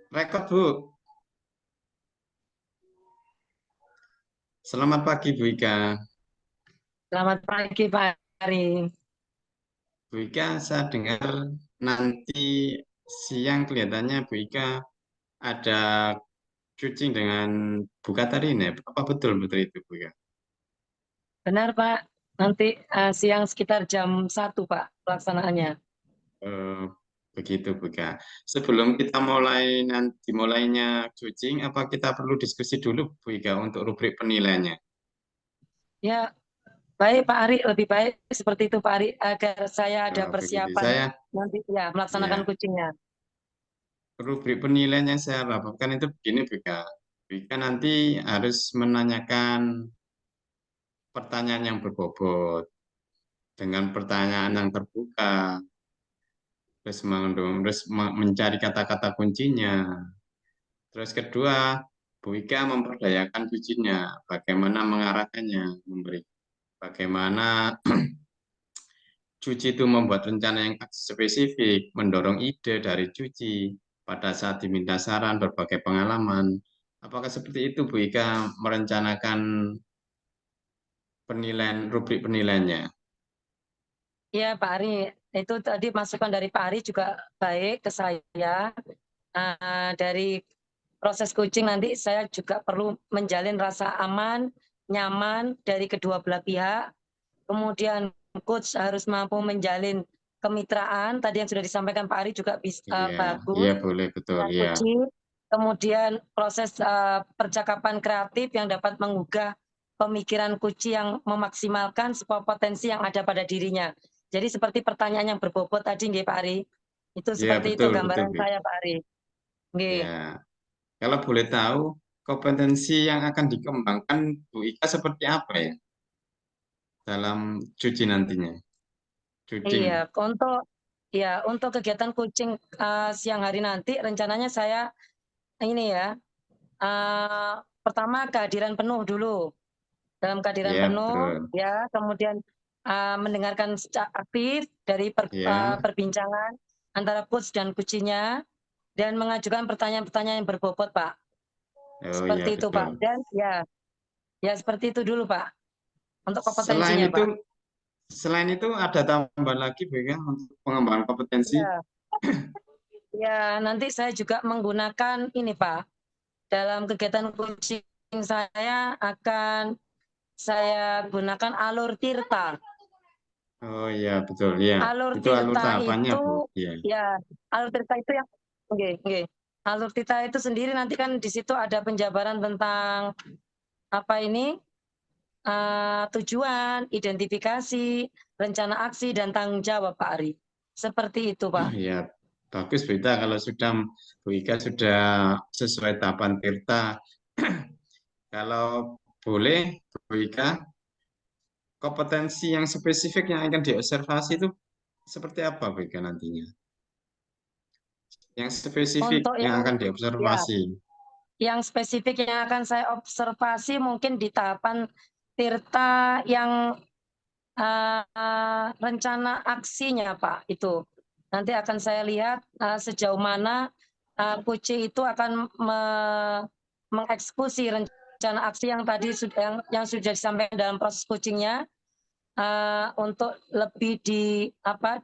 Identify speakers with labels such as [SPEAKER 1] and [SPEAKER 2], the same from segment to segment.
[SPEAKER 1] Rekod, Bu. Selamat pagi, Bu Ika.
[SPEAKER 2] Selamat pagi Pak Ari.
[SPEAKER 1] Bu Ika, saya dengar nanti siang kelihatannya Bu Ika ada kucing dengan Bu Katarina. Apa betul-betul itu, Bu Ika?
[SPEAKER 2] Benar Pak, nanti siang sekitar jam 1 Pak pelaksanaannya.
[SPEAKER 1] Eh, Begitu, Bu Ika. Sebelum kita mulainya kucing, apa kita perlu diskusi dulu, Bu Ika, untuk rubrik penilaiannya?
[SPEAKER 2] Ya baik Pak Ari, lebih baik seperti itu Pak Ari agar saya ada
[SPEAKER 1] Begitu.
[SPEAKER 2] persiapan
[SPEAKER 1] Saya,
[SPEAKER 2] nanti ya melaksanakan
[SPEAKER 1] ya,
[SPEAKER 2] kucingnya.
[SPEAKER 1] rubrik penilaian yang saya lakukan itu begini, Bu Ika. Bu Ika nanti harus menanyakan pertanyaan yang berbobot dengan pertanyaan yang terbuka, terus mencari kata-kata kuncinya. Terus kedua, Bu Ika memperdayakan kuncinya, bagaimana mengarahkannya, bagaimana Cuci itu membuat rencana yang spesifik, mendorong ide dari Cuci pada saat diminta saran berbagai pengalaman. Apakah seperti itu, Bu Ika, merencanakan penilaian, rubrik penilaiannya?
[SPEAKER 2] Ya Pak Ari, itu tadi masukan dari Pak Ari juga baik ke saya. Dari proses coaching nanti saya juga perlu menjalin rasa aman, nyaman dari kedua belah pihak. Kemudian coach harus mampu menjalin kemitraan. Tadi yang sudah disampaikan Pak Ari juga
[SPEAKER 1] Iya, iya
[SPEAKER 2] bagus
[SPEAKER 1] boleh, betul,
[SPEAKER 2] dengan
[SPEAKER 1] iya.
[SPEAKER 2] coaching. Kemudian proses percakapan kreatif yang dapat menggugah pemikiran Kuci yang memaksimalkan semua potensi yang ada pada dirinya. Jadi seperti pertanyaan yang berbobot tadi nggih Pak Ari. Itu
[SPEAKER 1] Iya,
[SPEAKER 2] seperti itu
[SPEAKER 1] betul, betul,
[SPEAKER 2] gambaran
[SPEAKER 1] Bu.
[SPEAKER 2] saya Pak Ari. Nggih.
[SPEAKER 1] Ya, kalau boleh tahu, kompetensi yang akan dikembangkan Bu Ika seperti apa ya dalam cuci nantinya? Cucing.
[SPEAKER 2] Iya, untuk kegiatan coaching siang hari nanti rencananya saya ini ya, eh, pertama kehadiran penuh dulu. Dalam kehadiran
[SPEAKER 1] Ya,
[SPEAKER 2] penuh
[SPEAKER 1] betul.
[SPEAKER 2] ya, kemudian mendengarkan secara aktif dari
[SPEAKER 1] Ya,
[SPEAKER 2] perbincangan antara coach dan kucinya dan mengajukan pertanyaan-pertanyaan yang berbobot, Pak.
[SPEAKER 1] oh
[SPEAKER 2] Seperti
[SPEAKER 1] ya,
[SPEAKER 2] itu, Pak.
[SPEAKER 1] betul.
[SPEAKER 2] Dan ya seperti itu dulu, Pak, untuk
[SPEAKER 1] Selain
[SPEAKER 2] kompetensinya,
[SPEAKER 1] itu,
[SPEAKER 2] Pak.
[SPEAKER 1] selain itu ada tambahan lagi, Bu Ika, untuk pengembangan kompetensi.
[SPEAKER 2] Ya, ya nanti saya juga menggunakan ini, Pak. Dalam kegiatan coaching saya akan saya gunakan alur Tirta.
[SPEAKER 1] Oh iya, betul. Ya,
[SPEAKER 2] Alur
[SPEAKER 1] itu alur
[SPEAKER 2] Tirta
[SPEAKER 1] tahapannya,
[SPEAKER 2] itu
[SPEAKER 1] Bu. Iya.
[SPEAKER 2] ya, alur Tirta itu yang nggih, nggih. Alur Tirta itu sendiri nanti kan di situ ada penjabaran tentang apa ini, tujuan, identifikasi, rencana aksi, dan tanggung jawab, Pak Ari. Seperti itu, Pak.
[SPEAKER 1] Ya, bagus, Bu Ika. Kalau sudah Bu Ika sudah sesuai tahapan Tirta. Kalau boleh, Bu Ika, kompetensi yang spesifik yang akan diobservasi itu seperti apa, Bu Ika, nantinya? Yang spesifik
[SPEAKER 2] Untuk
[SPEAKER 1] yang
[SPEAKER 2] yang
[SPEAKER 1] akan
[SPEAKER 2] ya,
[SPEAKER 1] diobservasi.
[SPEAKER 2] yang spesifik yang akan saya observasi mungkin di tahapan Tirta yang rencana aksinya, Pak, itu. Nanti akan saya lihat sejauh mana Puci itu akan mengeksekusi rencana aksi yang tadi yang sudah disampaikan dalam proses coachingnya untuk lebih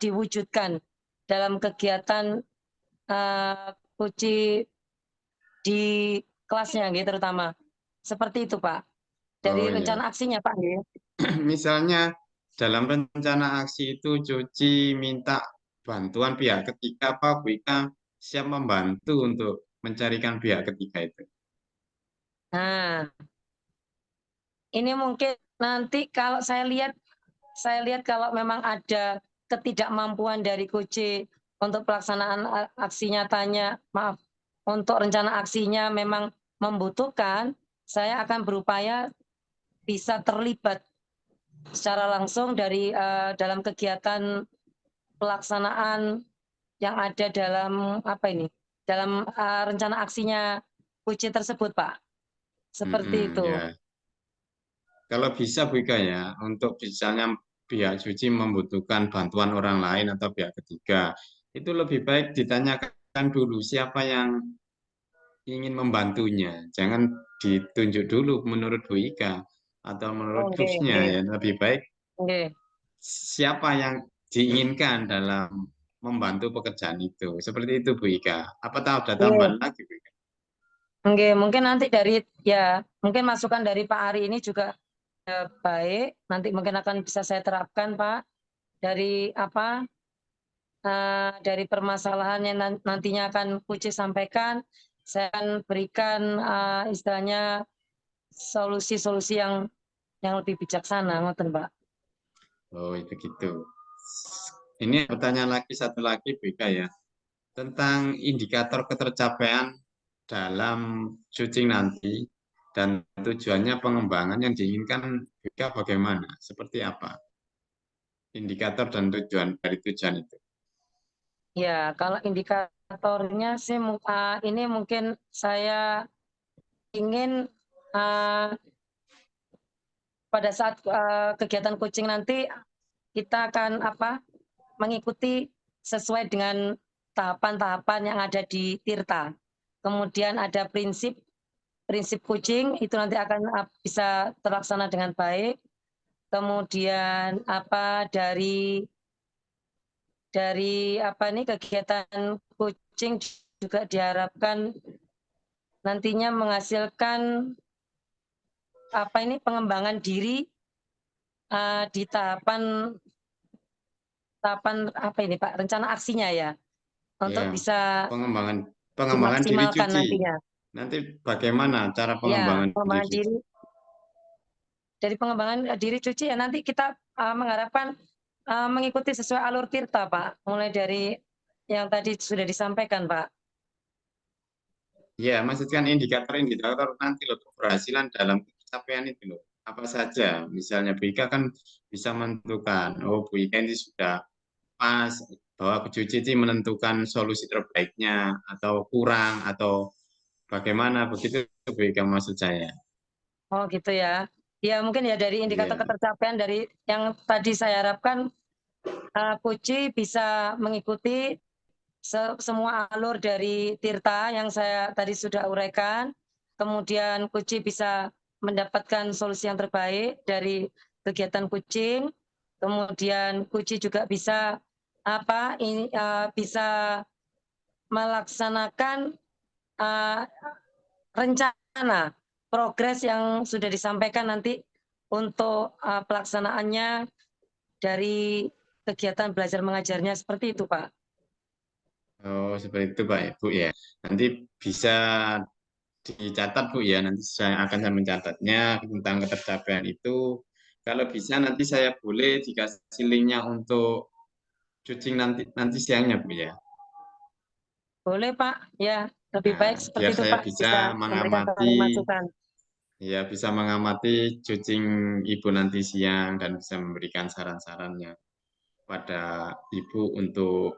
[SPEAKER 2] diwujudkan dalam kegiatan Puci di kelasnya, gitu, terutama. Seperti itu, Pak.
[SPEAKER 1] Oh
[SPEAKER 2] Dari
[SPEAKER 1] ya,
[SPEAKER 2] rencana aksinya, Pak. Gitu.
[SPEAKER 1] misalnya dalam rencana aksi itu Cuci minta bantuan pihak ketiga, apa Bu Ika siap membantu untuk mencarikan pihak ketiga itu?
[SPEAKER 2] Nah, ini mungkin nanti kalau saya lihat kalau memang ada ketidakmampuan dari Koje untuk pelaksanaan aksi nyatanya, maaf, untuk rencana aksinya memang membutuhkan, saya akan berupaya bisa terlibat secara langsung dalam kegiatan pelaksanaan yang ada dalam apa ini, dalam rencana aksinya Koje tersebut, Pak. Seperti
[SPEAKER 1] Mm-mm,
[SPEAKER 2] itu.
[SPEAKER 1] ya, kalau bisa Bu Ika ya, untuk misalnya pihak Cuci membutuhkan bantuan orang lain atau pihak ketiga, itu lebih baik ditanyakan dulu siapa yang ingin membantunya. Jangan ditunjuk dulu menurut Bu Ika atau menurut
[SPEAKER 2] Oke,
[SPEAKER 1] grupsnya
[SPEAKER 2] oke,
[SPEAKER 1] ya. Lebih baik
[SPEAKER 2] oke.
[SPEAKER 1] siapa yang diinginkan dalam membantu pekerjaan itu. Seperti itu Bu Ika. Apa tahu ada tambahan
[SPEAKER 2] Oke,
[SPEAKER 1] lagi Bu Ika?
[SPEAKER 2] oke. Mungkin nanti dari ya, mungkin masukan dari Pak Ari ini juga baik. Nanti mungkin akan bisa saya terapkan, Pak. Dari apa? Dari permasalahan yang nantinya akan Puci sampaikan, saya akan berikan istilahnya solusi-solusi yang lebih bijaksana, ngoten, Pak.
[SPEAKER 1] Oh, itu gitu. Ini pertanyaan lagi satu lagi Bu Ika ya. Tentang indikator ketercapaian dalam syuting nanti dan tujuannya pengembangan yang diinginkan Bu Ika bagaimana? Seperti apa? Indikator dan tujuan dari tujuan itu.
[SPEAKER 2] Ya, kalau indikatornya sih ini mungkin saya ingin uh, pada saat kegiatan coaching nanti kita akan mengikuti sesuai dengan tahapan-tahapan yang ada di Tirta. Kemudian ada prinsip coaching itu nanti akan bisa terlaksana dengan baik. Kemudian dari kegiatan coaching juga diharapkan nantinya menghasilkan pengembangan diri di tahapan tahapan Pak rencana aksinya ya
[SPEAKER 1] Ya,
[SPEAKER 2] untuk bisa
[SPEAKER 1] pengembangan pengembangan diri
[SPEAKER 2] dimaksimalkan
[SPEAKER 1] cuci.
[SPEAKER 2] nantinya.
[SPEAKER 1] Nanti bagaimana cara
[SPEAKER 2] Ya,
[SPEAKER 1] pengembangan diri
[SPEAKER 2] pengembangan
[SPEAKER 1] cuci?
[SPEAKER 2] diri dari pengembangan diri cuci ya nanti kita mengharapkan mengikuti sesuai alur tirta Pak, mulai dari yang tadi sudah disampaikan Pak.
[SPEAKER 1] Ya, maksudkan indikator-indikator nanti loh keberhasilan dalam pencapaian itu loh. Apa saja, misalnya Bu Ika kan bisa menentukan, oh Bu Ika ini sudah pas bahwa Bu Cici menentukan solusi terbaiknya atau kurang atau bagaimana begitu Bu Ika maksud saya.
[SPEAKER 2] Oh gitu ya. Ya mungkin ya dari indikator
[SPEAKER 1] Iya.
[SPEAKER 2] ketercapaian dari yang tadi saya harapkan Puji bisa mengikuti semua alur dari Tirta yang saya tadi sudah uraikan. Kemudian Kuci bisa mendapatkan solusi yang terbaik dari kegiatan kucing. Kemudian Kuci juga bisa bisa melaksanakan uh, rencana progres yang sudah disampaikan nanti untuk pelaksanaannya dari kegiatan belajar mengajarnya seperti itu, Pak.
[SPEAKER 1] Oh, seperti itu Pak Ibu ya. Nanti bisa dicatat Bu ya, nanti saya mencatatnya tentang ketercapaian itu. Kalau bisa nanti saya boleh dikasih linknya untuk cuci nanti siangnya Bu ya.
[SPEAKER 2] Boleh, Pak. Ya, lebih
[SPEAKER 1] Nah,
[SPEAKER 2] baik seperti
[SPEAKER 1] biar
[SPEAKER 2] itu,
[SPEAKER 1] saya
[SPEAKER 2] Pak.
[SPEAKER 1] bisa
[SPEAKER 2] Bisa memberikan
[SPEAKER 1] mengamati
[SPEAKER 2] saran masukan.
[SPEAKER 1] ya bisa mengamati cucing Ibu nanti siang dan bisa memberikan saran-sarannya pada Ibu untuk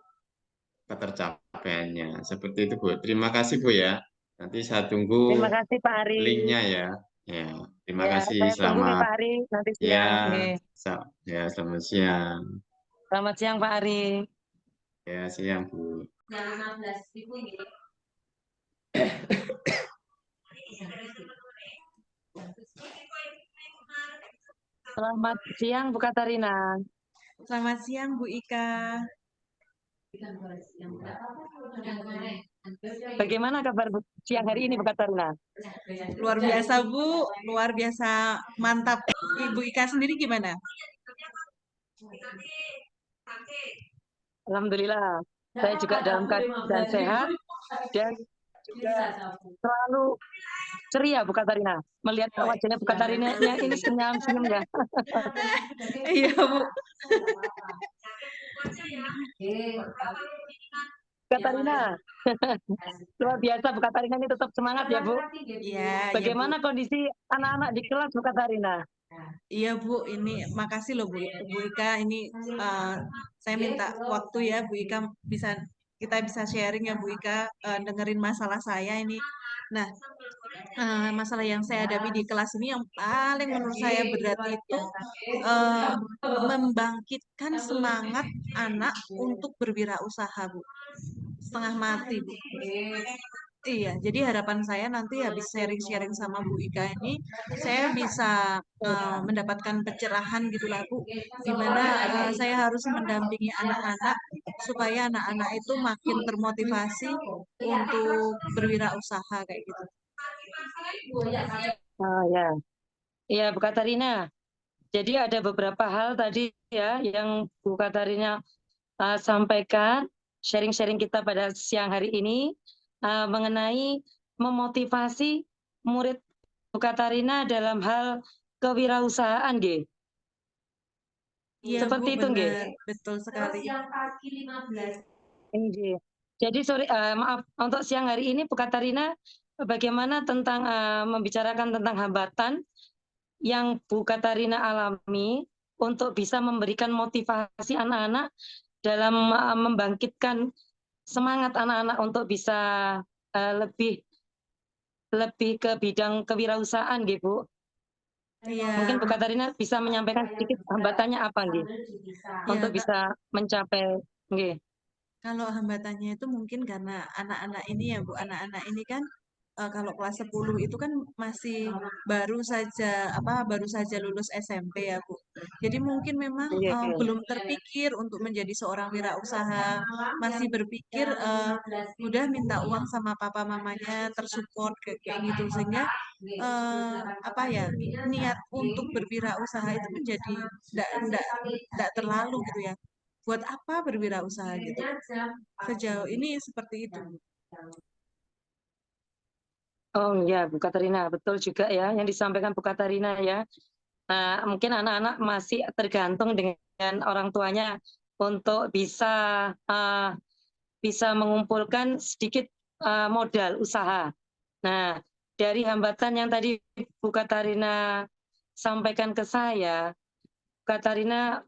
[SPEAKER 1] ketercapaiannya. Seperti itu Bu. Terima kasih Bu ya. Nanti saya tunggu
[SPEAKER 2] Terima kasih, Pak Ari.
[SPEAKER 1] linknya ya. Ya, terima
[SPEAKER 2] Ya,
[SPEAKER 1] kasih.
[SPEAKER 2] saya tunggu nih,
[SPEAKER 1] Selamat
[SPEAKER 2] Pak Ari, nanti
[SPEAKER 1] ya,
[SPEAKER 2] siang. Oke.
[SPEAKER 1] ya selamat siang.
[SPEAKER 2] Selamat siang, Pak Ari.
[SPEAKER 1] Ya, siang Bu.
[SPEAKER 2] Selamat siang, Bu Katarina.
[SPEAKER 3] Selamat siang Bu Ika.
[SPEAKER 2] Bagaimana kabar siang hari ini, Bu Katarina?
[SPEAKER 3] Luar biasa Bu, luar biasa mantap. Ibu Ika sendiri gimana?
[SPEAKER 2] Alhamdulillah, saya juga dalam keadaan sehat dan juga selalu ceria, Bu Katarina. Melihat wajahnya Bu Katarina ini senyum-senyumnya.
[SPEAKER 3] Iya Bu.
[SPEAKER 2] Katarina, luar biasa Bu Katarina ini tetap semangat ya Bu.
[SPEAKER 3] Iya,
[SPEAKER 2] Bagaimana kondisi anak-anak di kelas Bu Katarina?
[SPEAKER 3] Iya Bu, ini makasih loh Bu Ika. Ini saya minta waktu ya Bu Ika kita bisa sharing ya Bu Ika, dengerin masalah saya ini. Nah, masalah yang saya hadapi di kelas ini yang paling menurut saya berat itu membangkitkan semangat anak untuk berwirausaha Bu. Setengah mati Bu. Iya, jadi harapan saya nanti habis sharing-sharing sama Bu Ika ini, saya bisa mendapatkan pencerahan gitulah Bu, di mana saya harus mendampingi anak-anak supaya anak-anak itu makin termotivasi untuk berwirausaha kayak gitu.
[SPEAKER 2] Ya, ya Bu Katarina. Jadi ada beberapa hal tadi ya yang Bu Katarina sampaikan, sharing-sharing kita pada siang hari ini mengenai memotivasi murid Bu Katarina dalam hal kewirausahaan, nggih.
[SPEAKER 3] Iya Bu,
[SPEAKER 2] Seperti itu, nggih.
[SPEAKER 3] benar, betul sekali.
[SPEAKER 2] Nggih. Jadi maaf untuk siang hari ini Bu Katarina bagaimana tentang membicarakan tentang hambatan yang Bu Katarina alami untuk bisa memberikan motivasi anak-anak dalam membangkitkan semangat anak-anak untuk bisa lebih ke bidang kewirausahaan, nggih Bu.
[SPEAKER 3] Iya,
[SPEAKER 2] Mungkin Bu Katarina bisa menyampaikan sedikit hambatannya apa, nggih,
[SPEAKER 3] ya,
[SPEAKER 2] untuk bisa mencapai, nggih.
[SPEAKER 3] kalau hambatannya itu mungkin karena anak-anak ini ya Bu, anak-anak ini kan kalau kelas 10 itu kan masih baru saja lulus SMP ya Bu. Jadi mungkin memang
[SPEAKER 2] Nggih.
[SPEAKER 3] belum terpikir untuk menjadi seorang wirausaha, masih berpikir udah minta uang sama papa mamanya tersupport kayak gitu sehingga apa ya niat untuk berwirausaha itu menjadi tidak terlalu gitu ya. Buat apa berwirausaha gitu? Sejauh ini seperti itu.
[SPEAKER 2] Oh ya, Bu Katarina, betul juga ya yang disampaikan Bu Katarina ya. Mungkin anak-anak masih tergantung dengan orang tuanya untuk uh, bisa mengumpulkan sedikit modal usaha. Nah, dari hambatan yang tadi Bu Katarina sampaikan ke saya, Bu Katarina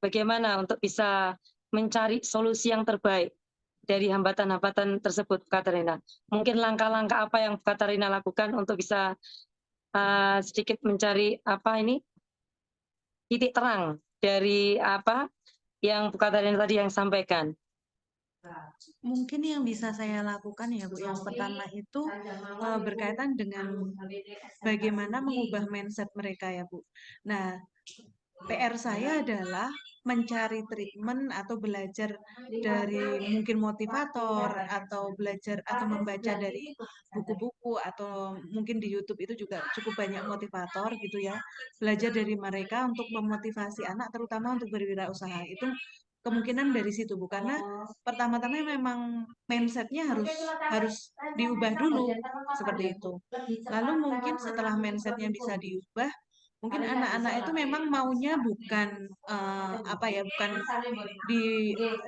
[SPEAKER 2] bagaimana untuk bisa mencari solusi yang terbaik dari hambatan-hambatan tersebut, Bu Katarina? Mungkin langkah-langkah apa yang Bu Katarina lakukan untuk bisa sedikit mencari titik terang dari apa yang Bu Katarina tadi yang sampaikan.
[SPEAKER 3] Mungkin yang bisa saya lakukan ya Bu, yang pertama itu berkaitan dengan bagaimana mengubah mindset mereka ya Bu. Nah, PR saya adalah mencari treatment atau belajar dari mungkin motivator atau belajar atau membaca dari buku-buku atau mungkin di YouTube itu juga cukup banyak motivator gitu ya. Belajar dari mereka untuk memotivasi anak terutama untuk berwirausaha. Itu kemungkinan dari situ Bu, karena pertama-tama memang mindsetnya harus diubah dulu seperti itu. Lalu mungkin setelah mindsetnya bisa diubah, mungkin anak-anak itu memang maunya bukan bukan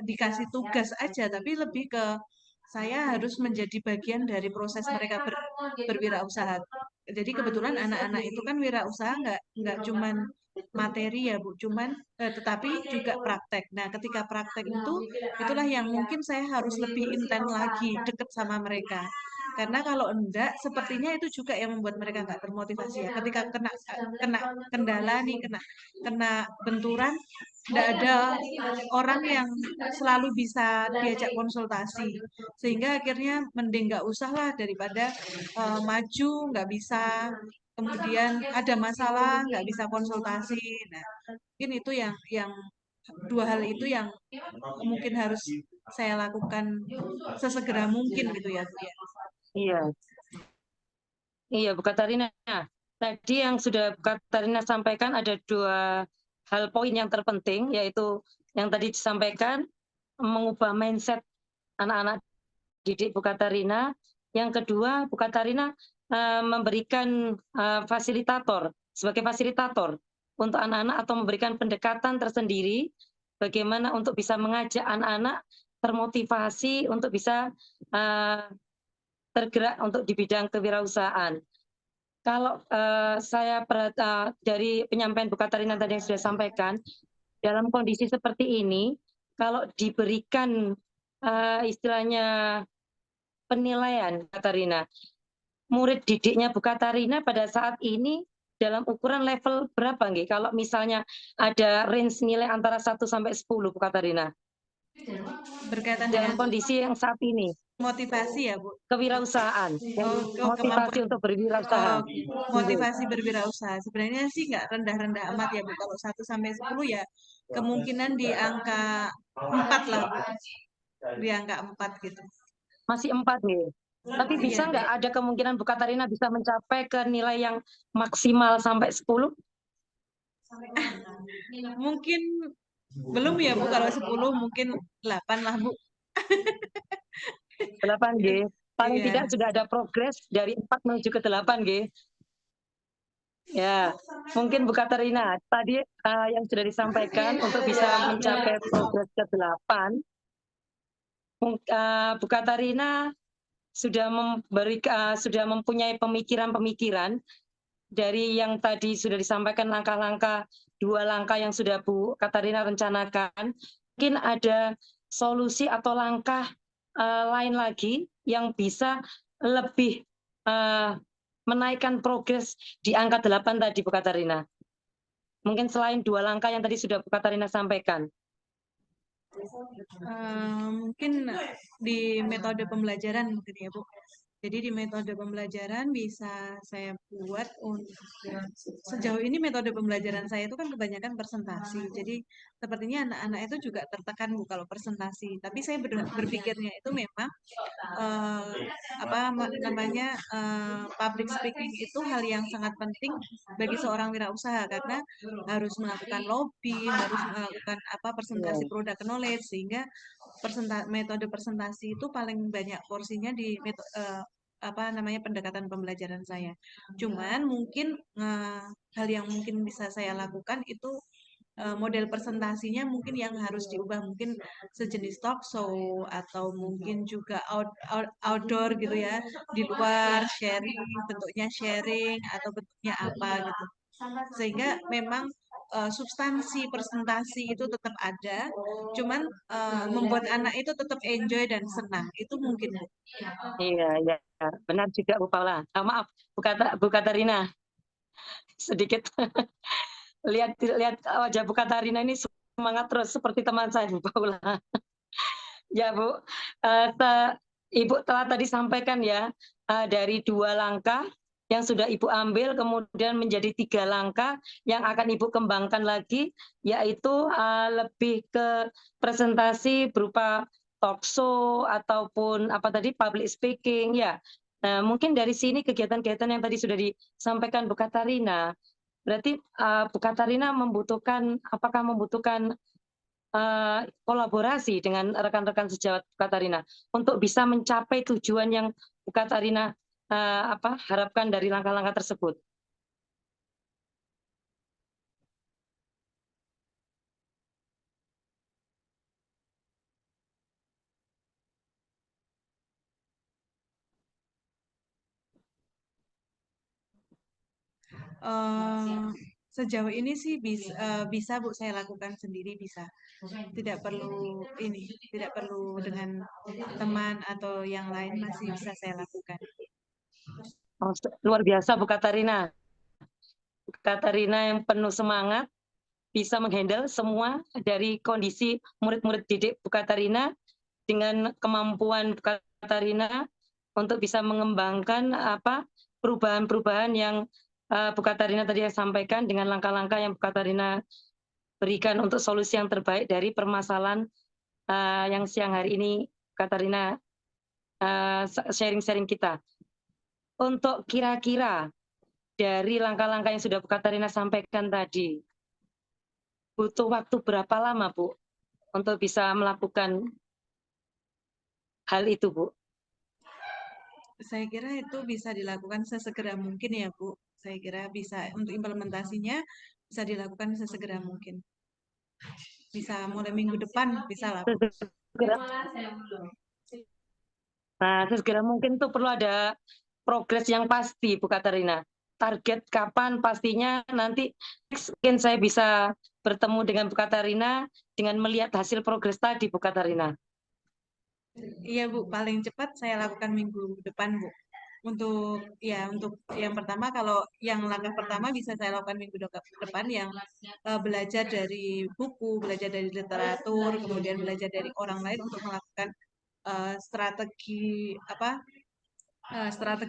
[SPEAKER 3] dikasih tugas aja, tapi lebih ke saya harus menjadi bagian dari proses mereka berwirausaha. Jadi kebetulan anak-anak itu kan wirausaha nggak cuman materi ya Bu, tetapi juga praktek. Nah, ketika praktek itulah yang mungkin saya harus lebih intens lagi deket sama mereka. Karena kalau enggak, sepertinya itu juga yang membuat mereka nggak termotivasi ya. Ketika kena kendala nih, kena benturan, nggak ada orang yang selalu bisa diajak konsultasi. Sehingga akhirnya mending nggak usah lah daripada maju, nggak bisa, kemudian ada masalah, nggak bisa konsultasi. Nah, mungkin itu yang dua hal itu yang mungkin harus saya lakukan sesegera mungkin gitu ya, Bu ya.
[SPEAKER 2] Iya, iya Bu Katarina. Tadi yang sudah Bu Katarina sampaikan ada dua hal poin yang terpenting, yaitu yang tadi disampaikan mengubah mindset anak-anak didik Bu Katarina. Yang kedua, Bu Katarina memberikan fasilitator sebagai fasilitator untuk anak-anak atau memberikan pendekatan tersendiri bagaimana untuk bisa mengajak anak-anak termotivasi untuk bisa tergerak untuk di bidang kewirausahaan. Kalau saya dari penyampaian Bu Katarina tadi yang sudah sampaikan, dalam kondisi seperti ini, kalau diberikan istilahnya penilaian Katarina, murid didiknya Bu Katarina pada saat ini dalam ukuran level berapa nggih? Kalau misalnya ada range nilai antara 1 sampai 10 Bu Katarina.
[SPEAKER 3] Berkaitan
[SPEAKER 2] dalam
[SPEAKER 3] dengan
[SPEAKER 2] kondisi yang saat ini,
[SPEAKER 3] motivasi ya, Bu?
[SPEAKER 2] kewirausahaan, motivasi untuk berwirausaha.
[SPEAKER 3] Motivasi berwirausaha. Sebenarnya sih nggak rendah-rendah amat ya, Bu. Kalau 1 sampai 10 ya kemungkinan di angka 4 lah, Bu. Di angka 4 gitu.
[SPEAKER 2] Masih 4 nih. Tapi bisa
[SPEAKER 3] Iya.
[SPEAKER 2] nggak ada kemungkinan Bu Katarina bisa mencapai ke nilai yang maksimal sampai 10?
[SPEAKER 3] Mungkin belum ya, Bu. Kalau 10 mungkin 8 lah, Bu.
[SPEAKER 2] 8 G. Paling
[SPEAKER 3] Iya.
[SPEAKER 2] tidak sudah ada progres dari 4 menuju ke 8 G. Ya, mungkin Bu Katarina, tadi yang sudah disampaikan untuk bisa mencapai progres ke 8, Bu Katarina sudah sudah mempunyai pemikiran-pemikiran dari yang tadi sudah disampaikan langkah-langkah, 2 langkah yang sudah Bu Katarina rencanakan. Mungkin ada solusi atau langkah lain lagi yang bisa lebih menaikkan progres di angka 8 tadi Bu Katarina. Mungkin selain 2 langkah yang tadi sudah Bu Katarina sampaikan.
[SPEAKER 3] Mungkin di metode pembelajaran mungkin ya, Bu. Jadi di metode pembelajaran bisa saya buat sejauh ini metode pembelajaran saya itu kan kebanyakan presentasi. Jadi sepertinya anak-anak itu juga tertekan Bu kalau presentasi. Tapi saya berpikirnya itu memang public speaking itu hal yang sangat penting bagi seorang wirausaha karena harus melakukan lobby, harus melakukan presentasi product knowledge sehingga metode presentasi itu paling banyak porsinya di pendekatan pembelajaran saya. Cuman mungkin hal yang mungkin bisa saya lakukan itu model presentasinya mungkin yang harus diubah, mungkin sejenis talk show atau mungkin juga outdoor gitu ya, di luar sharing, bentuknya sharing atau bentuknya apa gitu. Sehingga memang substansi presentasi itu tetap ada, cuman membuat anak itu tetap enjoy dan senang. Itu mungkin.
[SPEAKER 2] Iya, ya, benar juga Bu Paula. Maaf, Bu Katarina. Sedikit lihat wajah Bu Katarina ini semangat terus seperti teman saya Bu Paula. Ya Bu, Ibu telah tadi sampaikan ya dari 2 langkah yang sudah Ibu ambil kemudian menjadi 3 langkah yang akan Ibu kembangkan lagi, yaitu lebih ke presentasi berupa talk show ataupun public speaking ya. Nah, mungkin dari sini kegiatan-kegiatan yang tadi sudah disampaikan Bu Katarina, berarti Bu Katarina apakah membutuhkan kolaborasi dengan rekan-rekan sejawat Bu Katarina untuk bisa mencapai tujuan yang Bu Katarina harapkan dari langkah-langkah tersebut.
[SPEAKER 3] Sejauh ini sih bisa Bu saya lakukan sendiri, bisa. Tidak perlu dengan teman atau yang lain, masih bisa saya lakukan.
[SPEAKER 2] Oh, luar biasa Bu Katarina. Bu Katarina yang penuh semangat bisa menghandle semua dari kondisi murid-murid didik Bu Katarina dengan kemampuan Bu Katarina untuk bisa mengembangkan perubahan-perubahan yang Bu Katarina tadi sampaikan dengan langkah-langkah yang Bu Katarina berikan untuk solusi yang terbaik dari permasalahan yang siang hari ini Katarina sharing-sharing kita. Untuk kira-kira dari langkah-langkah yang sudah Bu Katarina sampaikan tadi, butuh waktu berapa lama Bu untuk bisa melakukan hal itu Bu?
[SPEAKER 3] Saya kira itu bisa dilakukan sesegera mungkin ya Bu. Saya kira bisa, untuk implementasinya bisa dilakukan sesegera mungkin. Bisa mulai minggu depan, bisa lah.
[SPEAKER 2] Nah, sesegera mungkin itu perlu ada progres yang pasti Bu Katarina. Target kapan pastinya nanti mungkin saya bisa bertemu dengan Bu Katarina dengan melihat hasil progres tadi Bu Katarina.
[SPEAKER 3] Iya Bu, paling cepat saya lakukan minggu depan Bu. untuk yang pertama, kalau yang langkah pertama bisa saya lakukan minggu depan yang belajar dari buku, belajar dari literatur, kemudian belajar dari orang lain untuk melakukan strategi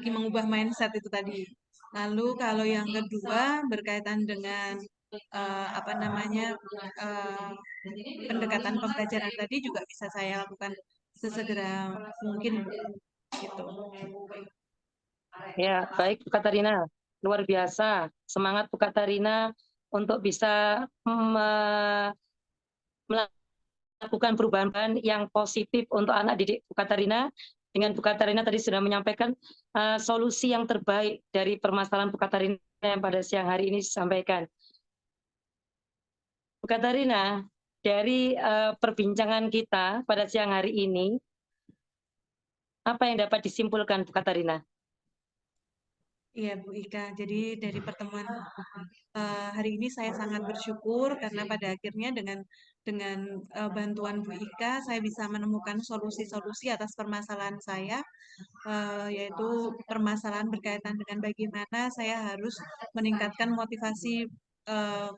[SPEAKER 3] mengubah mindset itu tadi. Lalu kalau yang kedua berkaitan dengan pendekatan pembelajaran tadi juga bisa saya lakukan sesegera mungkin gitu.
[SPEAKER 2] Ya, baik Bu Katarina. Luar biasa. Semangat Bu Katarina untuk bisa melakukan perubahan yang positif untuk anak didik Bu Katarina. Dengan Bu Katarina tadi sudah menyampaikan solusi yang terbaik dari permasalahan Bu Katarina yang pada siang hari ini disampaikan. Bu Katarina, dari perbincangan kita pada siang hari ini, apa yang dapat disimpulkan Bu Katarina?
[SPEAKER 3] Iya Bu Ika, jadi dari pertemuan hari ini saya sangat bersyukur karena pada akhirnya dengan bantuan Bu Ika saya bisa menemukan solusi-solusi atas permasalahan saya, yaitu permasalahan berkaitan dengan bagaimana saya harus meningkatkan motivasi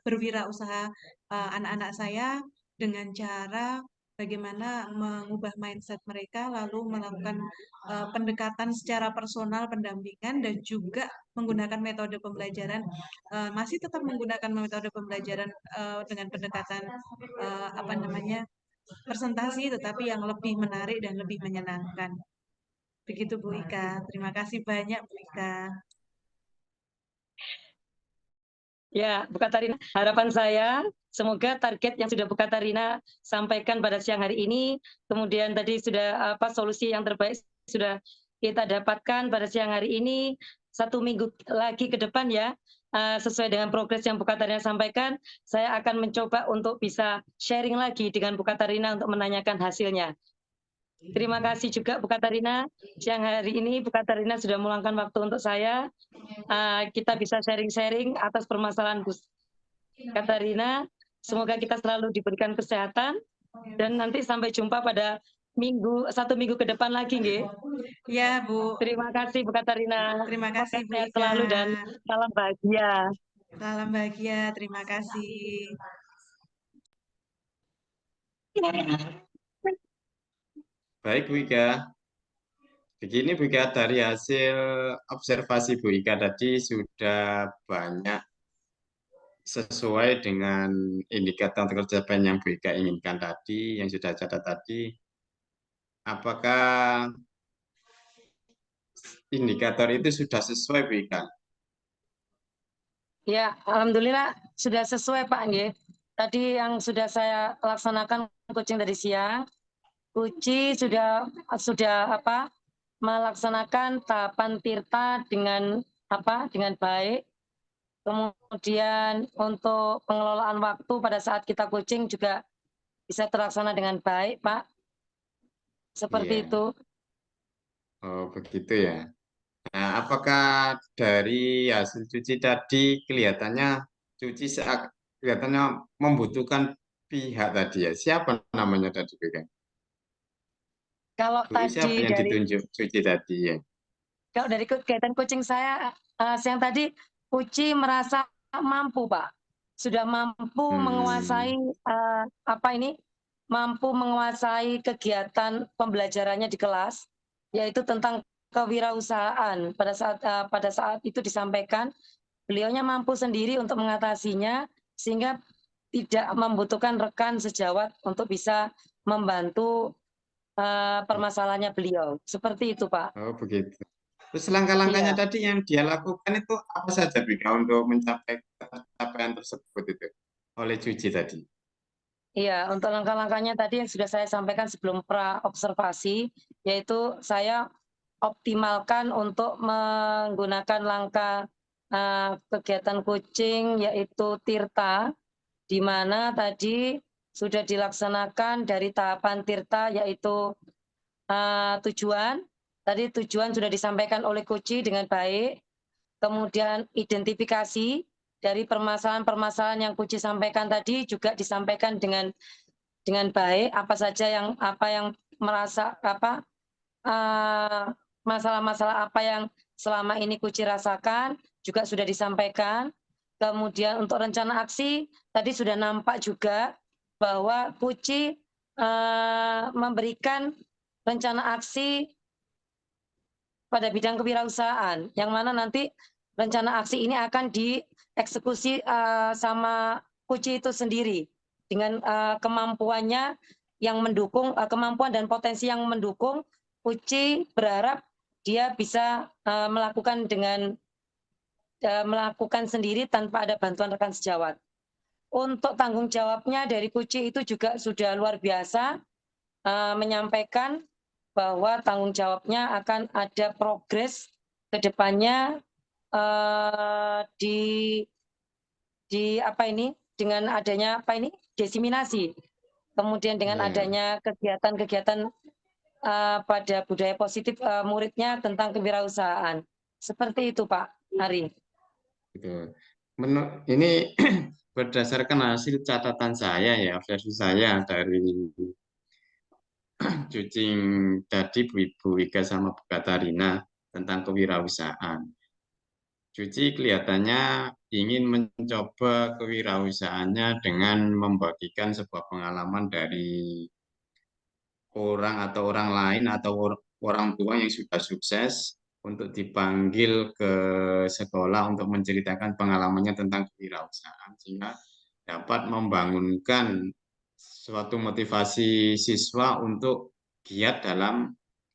[SPEAKER 3] berwirausaha anak-anak saya dengan cara bagaimana mengubah mindset mereka, lalu melakukan pendekatan secara personal, pendampingan, dan juga menggunakan metode pembelajaran, masih tetap menggunakan metode pembelajaran dengan pendekatan presentasi, tetapi yang lebih menarik dan lebih menyenangkan. Begitu Bu Ika. Terima kasih banyak Bu Ika.
[SPEAKER 2] Ya, Bu Katarina, harapan saya semoga target yang sudah Bu Katarina sampaikan pada siang hari ini, kemudian tadi sudah solusi yang terbaik sudah kita dapatkan pada siang hari ini, 1 minggu lagi ke depan ya, sesuai dengan progres yang Bu Katarina sampaikan, saya akan mencoba untuk bisa sharing lagi dengan Bu Katarina untuk menanyakan hasilnya. Terima kasih juga Bu Katarina. Siang hari ini Bu Katarina sudah meluangkan waktu untuk saya. Kita bisa sharing-sharing atas permasalahan Bu Katarina. Semoga kita selalu diberikan kesehatan dan nanti sampai jumpa pada 1 minggu ke depan lagi, nggih.
[SPEAKER 3] Ya Bu.
[SPEAKER 2] Terima kasih Bu Katarina.
[SPEAKER 3] Terima kasih Bu
[SPEAKER 2] Sehat
[SPEAKER 3] Ika.
[SPEAKER 2] selalu dan salam bahagia.
[SPEAKER 3] Salam bahagia. Terima kasih.
[SPEAKER 1] Baik Bu Ika, begini Bu Ika, dari hasil observasi Bu Ika tadi sudah banyak sesuai dengan indikator pencapaian yang Bu Ika inginkan tadi, yang sudah catat tadi. Apakah indikator itu sudah sesuai Bu Ika?
[SPEAKER 2] Ya, alhamdulillah sudah sesuai Pak nggih. Tadi yang sudah saya laksanakan coaching dari siang, Uci sudah melaksanakan tahapan tirta dengan baik. Kemudian untuk pengelolaan waktu pada saat kita coaching juga bisa terlaksana dengan baik, Pak. Seperti
[SPEAKER 1] Iya.
[SPEAKER 2] itu.
[SPEAKER 1] Oh, begitu ya. Nah, apakah dari hasil cuci tadi kelihatannya membutuhkan pihak tadi ya? Siapa namanya tadi Bu Ika?
[SPEAKER 2] Kalau
[SPEAKER 1] Bu, siapa
[SPEAKER 2] tadi
[SPEAKER 1] yang ditunjuk cuci tadi ya?
[SPEAKER 2] kalau dari kegiatan coaching saya siang tadi, Uci merasa mampu, Pak. Sudah mampu menguasai mampu menguasai kegiatan pembelajarannya di kelas, yaitu tentang kewirausahaan. Pada saat itu disampaikan, beliaunya mampu sendiri untuk mengatasinya, sehingga tidak membutuhkan rekan sejawat untuk bisa membantu permasalahannya beliau. Seperti itu, Pak.
[SPEAKER 1] Oh, begitu. Terus langkah-langkahnya
[SPEAKER 2] Iya.
[SPEAKER 1] tadi yang dia lakukan itu apa saja Bika untuk mencapai capaian tersebut itu oleh Cuci tadi?
[SPEAKER 2] Iya, untuk langkah-langkahnya tadi yang sudah saya sampaikan sebelum pra-observasi, yaitu saya optimalkan untuk menggunakan langkah kegiatan coaching, yaitu tirta, di mana tadi sudah dilaksanakan dari tahapan tirta, yaitu tujuan. Tadi tujuan sudah disampaikan oleh coach dengan baik, kemudian identifikasi dari permasalahan-permasalahan yang Puji sampaikan tadi juga disampaikan dengan baik, apa saja yang merasa masalah-masalah apa yang selama ini Kuci rasakan juga sudah disampaikan. Kemudian untuk rencana aksi tadi sudah nampak juga bahwa Kuci memberikan rencana aksi pada bidang kewirausahaan, yang mana nanti rencana aksi ini akan dieksekusi sama Kuci itu sendiri dengan kemampuannya yang mendukung, kemampuan dan potensi yang mendukung. Kuci berharap dia bisa melakukan sendiri tanpa ada bantuan rekan sejawat. Untuk tanggung jawabnya dari Kuci itu juga sudah luar biasa, menyampaikan bahwa tanggung jawabnya akan ada progres ke depannya dengan adanya desiminasi, kemudian dengan adanya kegiatan-kegiatan pada budaya positif muridnya tentang kewirausahaan. Seperti itu Pak Ari.
[SPEAKER 1] Gitu. Ini berdasarkan hasil catatan saya ya, versi saya dari Cucing tadi Bu Ika sama Bu Katarina tentang kewirausahaan. Cuci kelihatannya ingin mencoba kewirausahaannya dengan membagikan sebuah pengalaman dari orang atau orang lain atau orang tua yang sudah sukses untuk dipanggil ke sekolah untuk menceritakan pengalamannya tentang kewirausahaan sehingga dapat membangunkan suatu motivasi siswa untuk giat dalam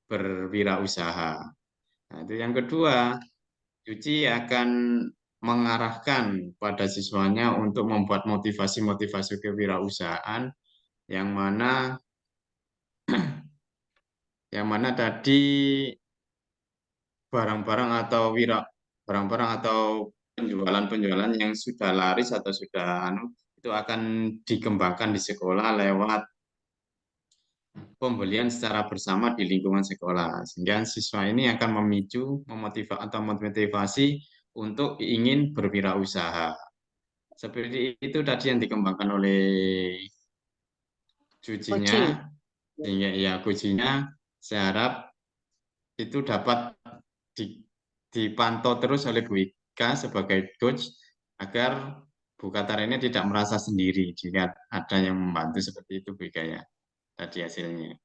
[SPEAKER 1] berwirausaha. Nah, itu yang kedua, Cuci akan mengarahkan pada siswanya untuk membuat motivasi-motivasi kewirausahaan yang mana tadi barang-barang atau penjualan-penjualan yang sudah laris atau sudah itu akan dikembangkan di sekolah lewat pembelian secara bersama di lingkungan sekolah, sehingga siswa ini akan memotivasi untuk ingin berwirausaha. Seperti itu tadi yang dikembangkan oleh Cucinya, sehingga ya Kucinya saya harap itu dapat dipantau terus oleh Bu Ika sebagai coach agar Bu Katar ini tidak merasa sendiri jika ada yang membantu seperti itu Bu Ika ya tadi hasilnya.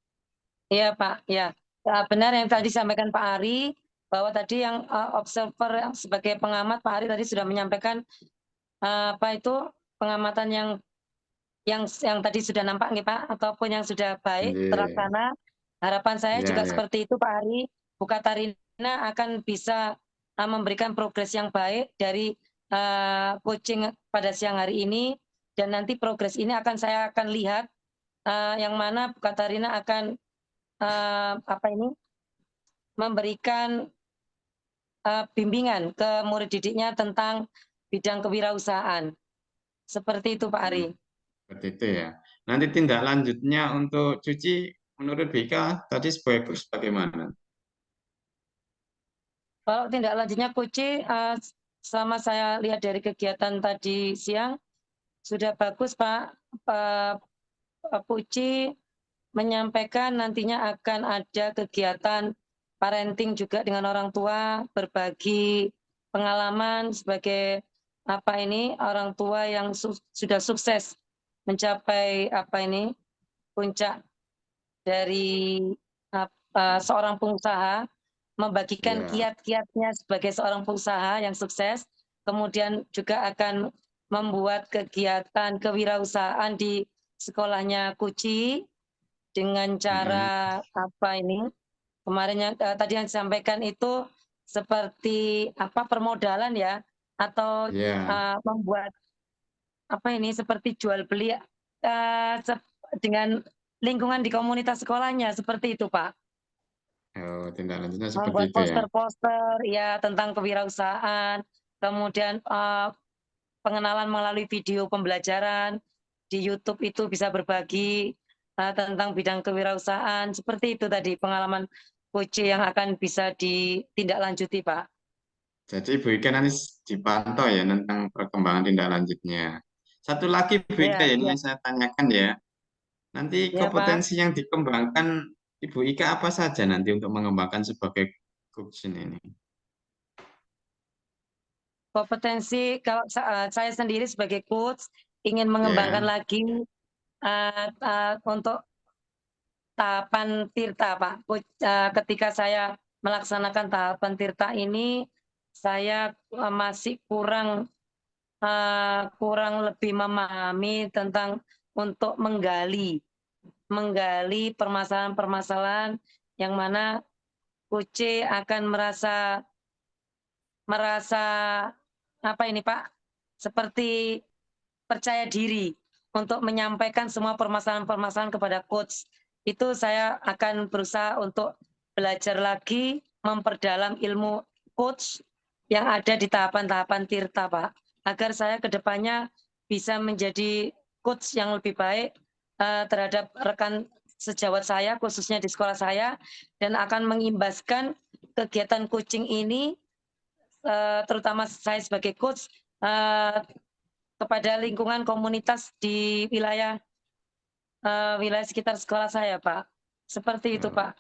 [SPEAKER 2] Iya Pak, ya. Benar yang tadi disampaikan Pak Ari, bahwa tadi yang observer yang sebagai pengamat Pak Ari tadi sudah menyampaikan pengamatan yang tadi sudah nampak nih Pak, ataupun yang sudah baik terlaksana. Harapan saya juga seperti itu Pak Ari, Bu Katarina akan bisa memberikan progres yang baik dari coaching pada siang hari ini, dan nanti progres ini saya akan lihat yang mana Bu Katarina akan memberikan bimbingan ke murid didiknya tentang bidang kewirausahaan. Seperti itu Pak Ari.
[SPEAKER 1] Seperti itu ya. Nanti tindak lanjutnya untuk Cuci menurut Bika tadi bagaimana?
[SPEAKER 2] Kalau tindak lanjutnya Kuci, selama saya lihat dari kegiatan tadi siang, sudah bagus Pak. Kuci menyampaikan nantinya akan ada kegiatan parenting juga dengan orang tua, berbagi pengalaman sebagai orang tua yang sudah sukses mencapai puncak dari seorang pengusaha, membagikan kiat-kiatnya sebagai seorang pengusaha yang sukses, kemudian juga akan membuat kegiatan kewirausahaan di sekolahnya Kuci dengan cara kemarin yang tadi yang disampaikan itu seperti permodalan ya, atau membuat seperti jual beli dengan lingkungan di komunitas sekolahnya, seperti itu Pak.
[SPEAKER 1] Tindak lanjutnya seperti
[SPEAKER 2] Membuat
[SPEAKER 1] itu ya.
[SPEAKER 2] poster-poster ya tentang kewirausahaan, kemudian pengenalan melalui video pembelajaran di YouTube itu bisa berbagi tentang bidang kewirausahaan, seperti itu tadi pengalaman Kuci yang akan bisa ditindaklanjuti Pak.
[SPEAKER 1] Jadi Bu Ika nanti dipantau ya tentang perkembangan tindak lanjutnya. Satu lagi Bu Ika yang saya tanyakan ya, nanti kompetensi yang dikembangkan Ibu Ika apa saja nanti untuk mengembangkan sebagai coaching ini?
[SPEAKER 2] Kompetensi kalau saya sendiri sebagai coach ingin mengembangkan
[SPEAKER 1] Ya,
[SPEAKER 2] lagi untuk tahapan tirta, Pak. Ketika saya melaksanakan tahapan tirta ini, saya masih kurang lebih memahami tentang untuk menggali permasalahan-permasalahan yang mana Kuce akan merasa apa ini Pak, seperti percaya diri untuk menyampaikan semua permasalahan-permasalahan kepada coach. Itu saya akan berusaha untuk belajar lagi, memperdalam ilmu coach yang ada di tahapan-tahapan tirta, Pak. Agar saya ke depannya bisa menjadi coach yang lebih baik terhadap rekan sejawat saya, khususnya di sekolah saya, dan akan mengimbaskan kegiatan coaching ini, terutama saya sebagai coach, kepada lingkungan komunitas di wilayah sekitar sekolah saya, Pak. Seperti itu, Pak.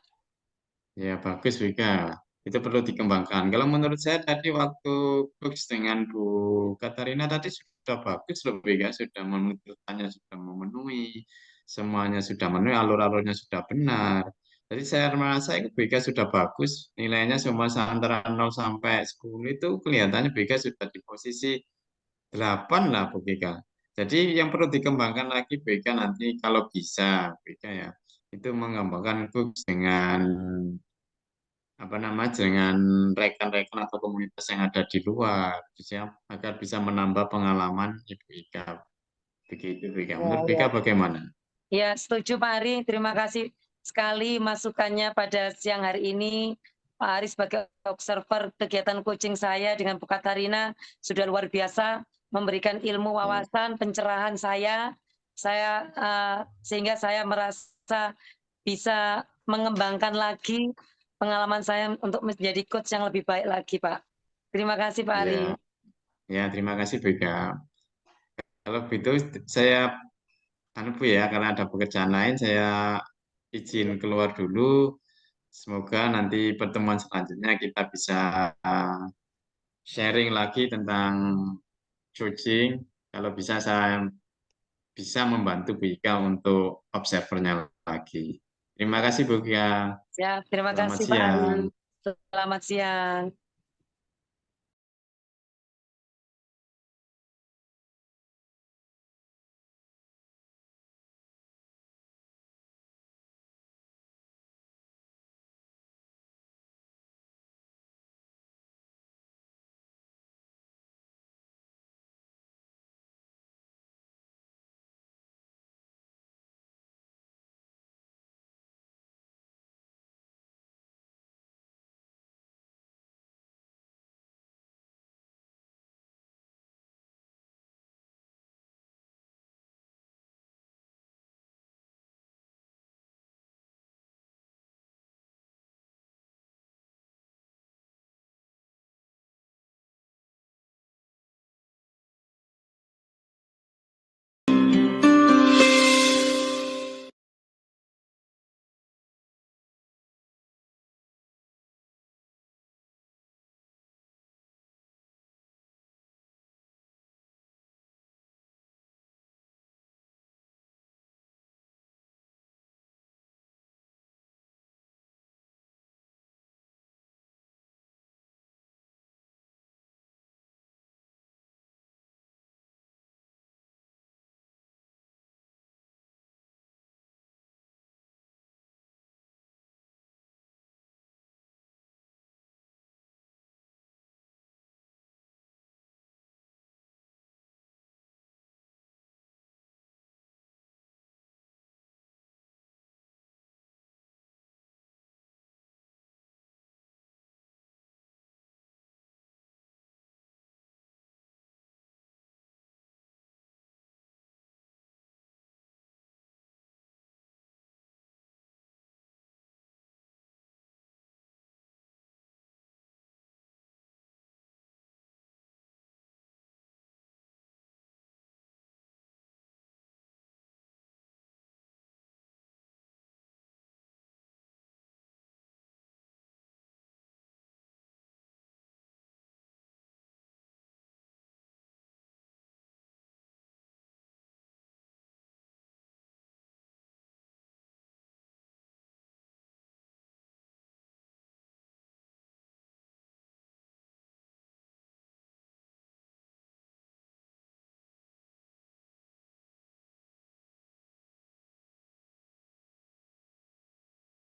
[SPEAKER 1] ya bagus Wika. Itu perlu dikembangkan. Kalau menurut saya tadi waktu coach dengan Bu Katarina tadi sudah bagus loh Wika, sudah menuntutannya sudah memenuhi, semuanya sudah memenuhi, alur-alurnya sudah benar. Jadi saya merasa Wika sudah bagus, nilainya semua antara 0 sampai 10 itu kelihatannya Wika sudah di posisi 8 lah Bu Wika. Jadi yang perlu dikembangkan lagi Wika nanti kalau bisa Wika ya, itu mengembangkan coach dengan apa nama dengan rekan-rekan atau komunitas yang ada di luar agar bisa menambah pengalaman Ibu Ika. Begitu Ika.
[SPEAKER 2] Ya,
[SPEAKER 1] Menurut
[SPEAKER 2] ya.
[SPEAKER 1] Ika bagaimana?
[SPEAKER 2] Ya, setuju Pak Ari. Terima kasih sekali masukannya pada siang hari ini. Pak Ari sebagai observer kegiatan coaching saya dengan Bu Katarina sudah luar biasa memberikan ilmu wawasan, pencerahan saya sehingga saya merasa bisa mengembangkan lagi pengalaman saya untuk menjadi coach yang lebih baik lagi, Pak. Terima kasih, Pak Ari.
[SPEAKER 1] Ya, ya terima kasih Bu Ika. Kalau begitu saya Bu ya karena ada pekerjaan lain saya izin keluar dulu. Semoga nanti pertemuan selanjutnya kita bisa sharing lagi tentang coaching. Kalau bisa saya bisa membantu Bu Ika untuk observernya lagi. Terima kasih Bu Ika.
[SPEAKER 2] Ya, terima
[SPEAKER 1] Selamat
[SPEAKER 2] kasih Pak Ari.
[SPEAKER 1] siang.
[SPEAKER 2] Selamat siang.